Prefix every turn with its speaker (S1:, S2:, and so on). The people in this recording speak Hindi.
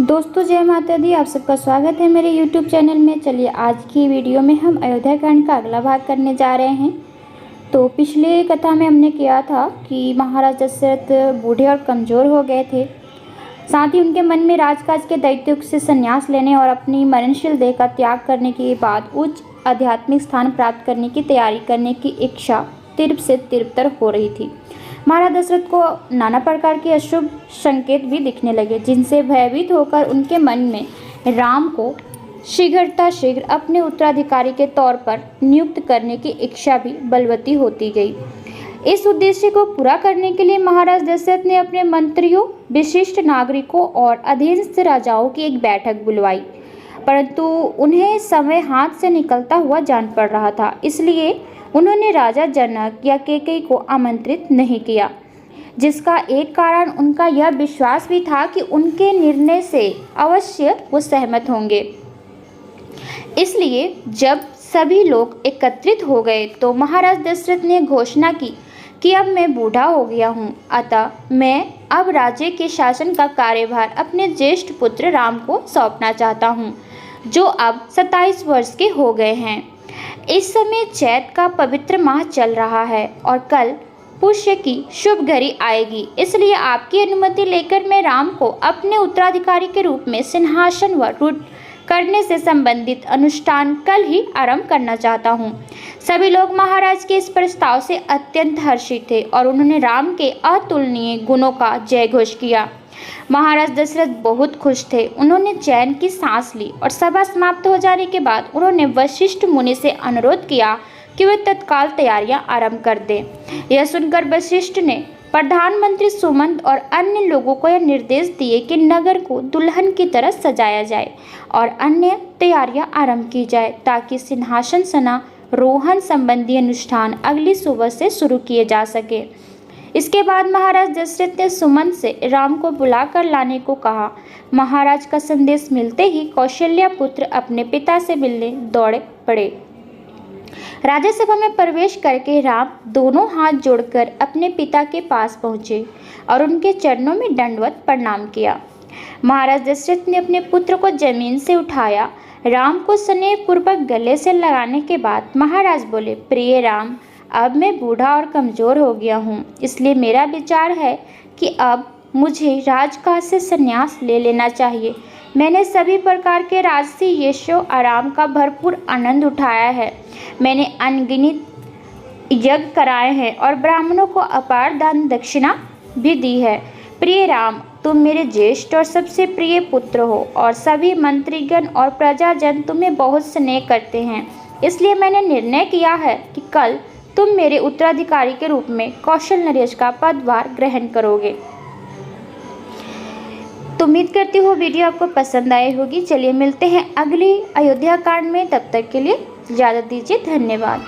S1: दोस्तों जय माता दी। आप सबका स्वागत है मेरे YouTube चैनल में। चलिए आज की वीडियो में हम अयोध्या कांड का अगला भाग करने जा रहे हैं। तो पिछले कथा में हमने किया था कि महाराज दशरथ बूढ़े और कमज़ोर हो गए थे। साथ ही उनके मन में राजकाज के दायित्व से संन्यास लेने और अपनी मरणशील देह का त्याग करने के बाद उच्च आध्यात्मिक स्थान प्राप्त करने की तैयारी करने की इच्छा तीव्र से तीव्रतर हो रही थी। महाराज दशरथ को नाना प्रकार के अशुभ संकेत भी दिखने लगे, जिनसे भयभीत होकर उनके मन में राम को शीघ्र अपने उत्तराधिकारी के तौर पर नियुक्त करने की इच्छा भी बलवती होती गई। इस उद्देश्य को पूरा करने के लिए महाराज दशरथ ने अपने मंत्रियों, विशिष्ट नागरिकों और अधीनस्थ राजाओं की एक बैठक बुलवाई, परंतु उन्हें समय हाथ से निकलता हुआ जान पड़ रहा था। इसलिए उन्होंने राजा जनक या कैकेयी को आमंत्रित नहीं किया, जिसका एक कारण उनका यह विश्वास भी था कि उनके निर्णय से अवश्य वो सहमत होंगे। इसलिए जब सभी लोग एकत्रित हो गए तो महाराज दशरथ ने घोषणा की कि अब मैं बूढ़ा हो गया हूँ, अतः मैं अब राज्य के शासन का कार्यभार अपने ज्येष्ठ पुत्र राम को सौंपना चाहता हूँ, जो अब 27 वर्ष के हो गए हैं। इस समय चैत का पवित्र माह चल रहा है और कल पुष्य की शुभ घड़ी आएगी। इसलिए आपकी अनुमति लेकर मैं राम को अपने उत्तराधिकारी के रूप में सिंहासन वरूढ़ करने से संबंधित अनुष्ठान कल ही आरंभ करना चाहता हूँ। सभी लोग महाराज के इस प्रस्ताव से अत्यंत हर्षित थे और उन्होंने राम के अतुलनीय गुणों का जयघोष किया। महाराज दशरथ बहुत खुश थे। उन्होंने चैन की सांस ली और सभा समाप्त हो जाने के बाद उन्होंने वशिष्ठ मुनि से अनुरोध किया कि वे तत्काल तैयारियां आरंभ कर दें। यह सुनकर वशिष्ठ ने प्रधानमंत्री सुमंत और अन्य लोगों को यह निर्देश दिए कि नगर को दुल्हन की तरह सजाया जाए और अन्य तैयारियां आरंभ की जाए, ताकि सिंहासन सनारोहण संबंधी अनुष्ठान अगली सुबह से शुरू किए जा सके। इसके बाद महाराज दशरथ ने सुमंत से राम को बुलाकर लाने को कहा। महाराज का संदेश मिलते ही कौशल्या पुत्र अपने पिता से मिलने दौड़े पड़े। राज्यसभा में प्रवेश करके राम दोनों हाथ जोड़कर अपने पिता के पास पहुँचे और उनके चरणों में दंडवत प्रणाम किया। महाराज दशरथ ने अपने पुत्र को जमीन से उठाया। राम को स्नेहपूर्वक गले से लगाने के बाद महाराज बोले, प्रिय राम, अब मैं बूढ़ा और कमज़ोर हो गया हूँ, इसलिए मेरा विचार है कि अब मुझे राजकाज से संन्यास ले लेना चाहिए। मैंने सभी प्रकार के राजसी यशो आराम का भरपूर आनंद उठाया है। मैंने अनगिनत यज्ञ कराए हैं और ब्राह्मणों को अपार दान दक्षिणा भी दी है। प्रिय राम, तुम मेरे ज्येष्ठ और सबसे प्रिय पुत्र हो और सभी मंत्रीगण और प्रजाजन तुम्हें बहुत स्नेह करते हैं। इसलिए मैंने निर्णय किया है कि कल तुम मेरे उत्तराधिकारी के रूप में कौशल नरेश का पदभार ग्रहण करोगे। तो उम्मीद करती हूँ वीडियो आपको पसंद आई होगी। चलिए मिलते हैं अगली अयोध्या कांड में, तब तक के लिए इजाज़त दीजिए। धन्यवाद।